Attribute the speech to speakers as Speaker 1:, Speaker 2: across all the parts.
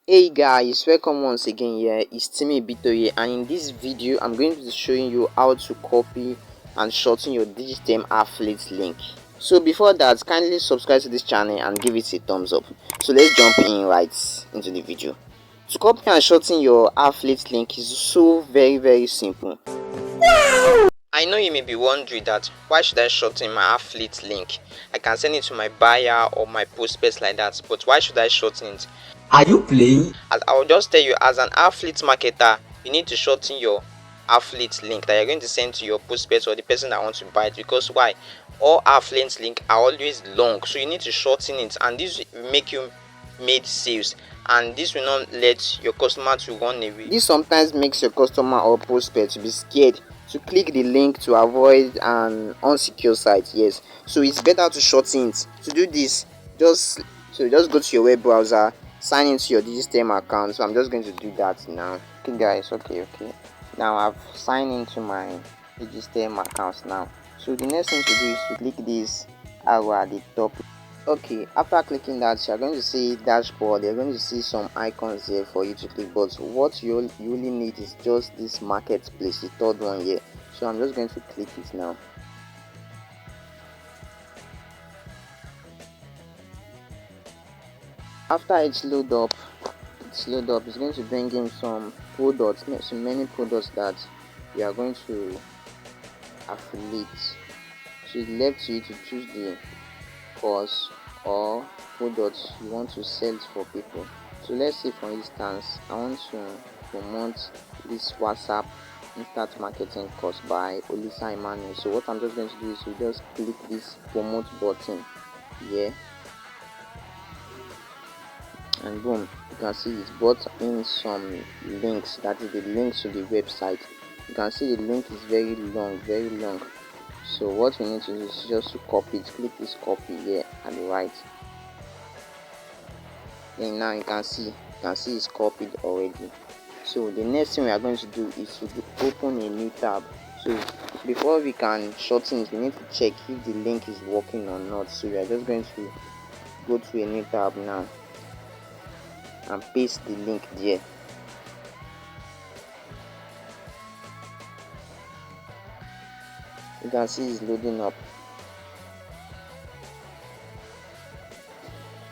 Speaker 1: Hey guys, welcome once again. Here it's Timmy Bitoye, and in this video I'm going to be showing you how to copy and shorten your Digitstem affiliate link. So before that, kindly subscribe to this channel and give it a thumbs up. So let's jump in right into the video. To copy and shorten your affiliate link is so very simple. I know you may be wondering that why should I shorten my affiliate link? I can send it to my buyer or my prospects like that, but why should I shorten it?
Speaker 2: Are you playing?
Speaker 1: I will just tell you, as an affiliate marketer, you need to shorten your affiliate link that you're going to send to your prospects or the person that wants to buy it. Because why? All affiliate links are always long, so you need to shorten it, and this will make you made sales, and this will not let your customer to run away. This sometimes makes your customer or prospect to be scared to click the link to avoid an unsecure site. Yes, so it's better to shorten it. To do this, just go to your web browser, sign into your Digitstem account. So I'm just going to do that now. Okay guys, okay, now I've signed into my Digitstem account now. So the next thing to do is to click this arrow at the top. Okay, after clicking that, you're going to see dashboard. You're going to see some icons here for you to click, but what you only need is just this marketplace, the third one here. So I'm just going to click it now. After it's load up, it's going to bring in some products, so many products that you are going to affiliate. So it's left to you to choose the course or products you want to sell for people. So let's say, for instance, I want to promote this WhatsApp instant marketing course by Olisa Emmanuel. So what I'm just going to do is to just click this promote button here, and boom, you can see it's brought in some links, that is the links to the website. You can see the link is very long. So what we need to do is just to copy it. Click this copy here at the right. Then now you can see it's copied already. So the next thing we are going to do is to open a new tab. So before we can shorten it, we need to check if the link is working or not. So we are just going to go to a new tab now and paste the link there. You can see it's loading up.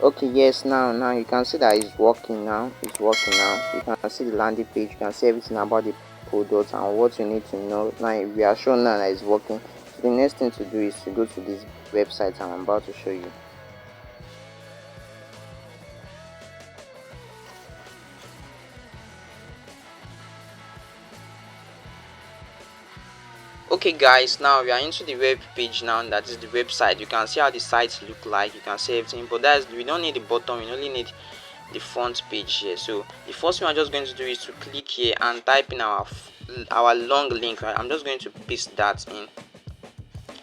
Speaker 1: Okay, yes, now you can see that it's working now. You can see the landing page, you can see everything about the product and what you need to know. Now we are sure now that it's working. So the next thing to do is to go to this website I'm about to show you. Okay guys, now we are into the web page now. That is the website. You can see how the sites look like, you can see everything, but we don't need the bottom, we only need the front page here. So the first thing I'm just going to do is to click here and type in our long link. Right, I'm just going to paste that in.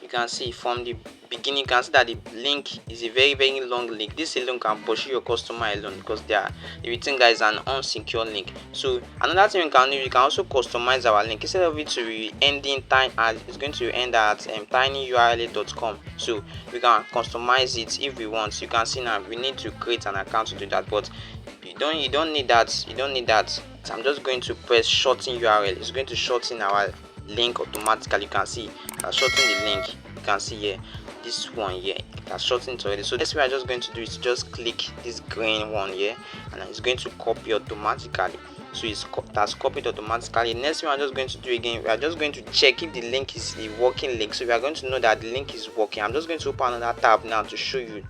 Speaker 1: You can see from the beginning, you can see that the link is a very long link. This alone can pursue your customer alone, because if you think that is an unsecure link. So another thing you can do, you can also customize our link. Instead of it to be ending time as it's going to end at tinyurl.com, so we can customize it if we want. You can see now we need to create an account to do that, but you don't need that. So I'm just going to press shorten URL. It's going to shorten our link automatically. You can see shorten the link. You can see here this one here, that's shortened already. So next, we are just going to do is just click this green one here, and it's going to copy automatically. So that's copied automatically. Next thing we are just going to do again, we are just going to check if the link is a working link. So we are going to know that the link is working. I'm just going to open another tab now to show you.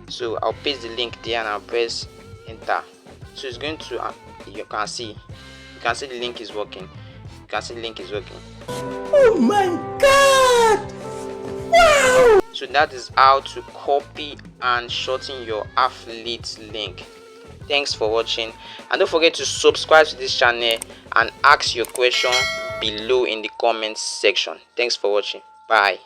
Speaker 1: So I'll paste the link there and I'll press enter. So it's going to you can see the link is working.
Speaker 2: Oh my god! Wow!
Speaker 1: So that is how to copy and shorten your affiliate link. Thanks for watching, and don't forget to subscribe to this channel and ask your question below in the comments section. Thanks for watching. Bye.